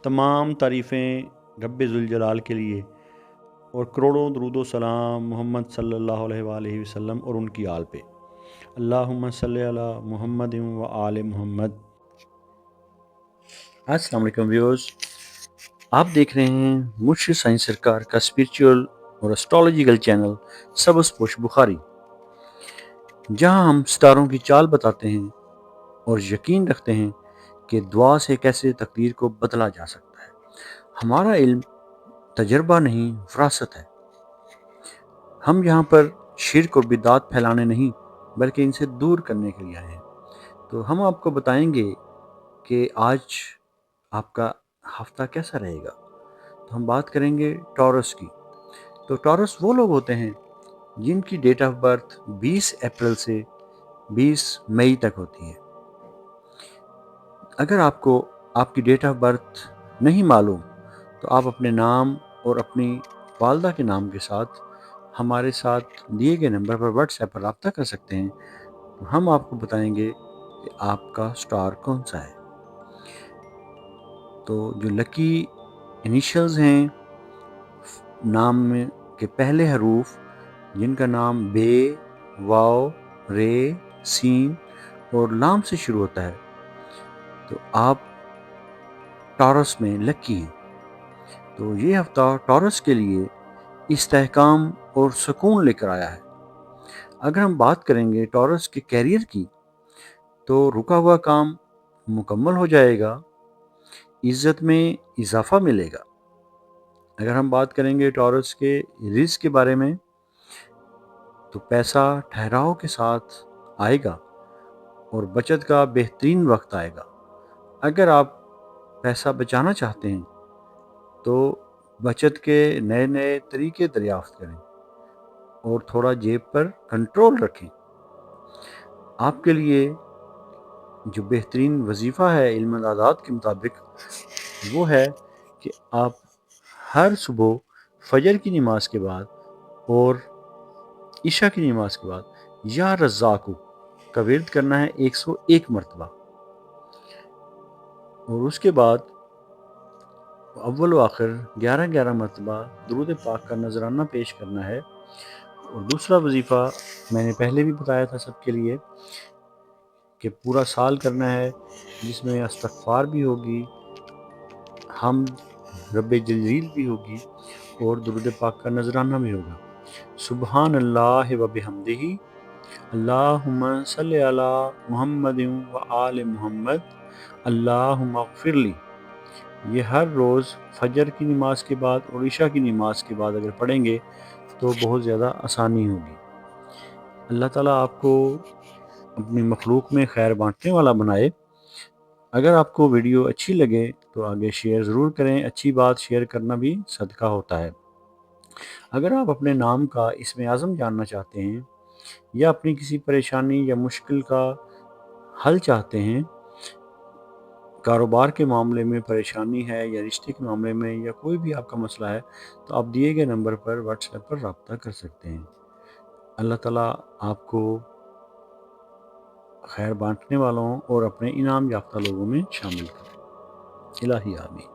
तमाम तारीफ़ें रब्बे ज़ुल जलाल के लिए और करोड़ों दरूद व सलाम मोहम्मद सल्लल्लाहु अलैहि वसल्लम और उनकी आल पे। अल्लाहुम्मा सल्लि अला मुहम्मद व आले मुहम्मद। अस्सलाम वालेकुम व्यूअर्स, आप देख रहे हैं मुर्शिद साइंस सरकार का स्पिरिचुअल और एस्ट्रोलॉजिकल चैनल सबस पोश बुखारी, जहां हम सितारों की चाल बताते हैं और यकीन रखते हैं कि दुआ से कैसे तकदीर को बदला जा सकता है। हमारा इल्म तजर्बा नहीं, विरासत है। हम यहाँ पर शिर्क और बिदात फैलाने नहीं बल्कि इनसे दूर करने के लिए आए हैं। तो हम आपको बताएंगे कि आज आपका हफ्ता कैसा रहेगा। तो हम बात करेंगे टॉरस की। तो टॉरस वो लोग होते हैं जिनकी डेट ऑफ बर्थ 20 अप्रैल से 20 मई तक होती है। अगर आपको आपकी डेट ऑफ बर्थ नहीं मालूम तो आप अपने नाम और अपनी वालदा के नाम के साथ हमारे साथ दिए गए नंबर पर व्हाट्सएप पर रब्ता कर सकते हैं। तो हम आपको बताएंगे कि आपका स्टार कौन सा है। तो जो लकी इनिशियल्स हैं नाम में के पहले हरूफ, जिनका नाम बे, वाव, रे, सीन और लाम से शुरू होता है, तो आप टॉरस में लकी हैं। तो ये हफ्ता टॉरस के लिए इस्तेहकाम और सुकून लेकर आया है। अगर हम बात करेंगे टॉरस के कैरियर की, तो रुका हुआ काम मुकम्मल हो जाएगा, इज़्ज़त में इजाफा मिलेगा। अगर हम बात करेंगे टॉरस के रिस्क के बारे में, तो पैसा ठहराव के साथ आएगा और बचत का बेहतरीन वक्त आएगा। अगर आप पैसा बचाना चाहते हैं तो बचत के नए नए तरीके दरियाफ्त करें और थोड़ा जेब पर कंट्रोल रखें। आपके लिए जो बेहतरीन वजीफ़ा है इल्म आदात के मुताबिक, वो है कि आप हर सुबह फजर की नमाज के बाद और इशा की नमाज के बाद या रज़ाक़ू का विर्द करना है 101 मरतबा, और उसके बाद अव्वल व आखिर 11-11 मरतबा दुरूद पाक का नजराना पेश करना है। और दूसरा वजीफ़ा मैंने पहले भी बताया था सबके लिए कि पूरा साल करना है, जिसमें इस्तग़फ़ार भी होगी, हम रब्बे जलील भी होगी और दुरूद पाक का नजराना भी होगा। सुबहान अल्लाह व बिहम्दिही, अल्लाहुम्मा सल्लि अला मुहम्मदिन व आले मुहम्मद, अल्लाहुम्मा ग़फ़िरली। ये हर रोज़ फजर की नमाज के बाद और इशा की नमाज के बाद अगर पढ़ेंगे तो बहुत ज़्यादा आसानी होगी। अल्लाह ताला आपको अपनी मखलूक में खैर बांटने वाला बनाए। अगर आपको वीडियो अच्छी लगे तो आगे शेयर ज़रूर करें। अच्छी बात शेयर करना भी सदका होता है। अगर आप अपने नाम का इसमें आज़म जानना चाहते हैं या अपनी किसी परेशानी या मुश्किल का हल चाहते हैं, कारोबार के मामले में परेशानी है या रिश्ते के मामले में या कोई भी आपका मसला है, तो आप दिए गए नंबर पर व्हाट्सएप पर रब्ता कर सकते हैं। अल्लाह ताला आपको खैर बांटने वालों और अपने इनाम याफ्ता लोगों में शामिल करें। इलाही आमीन।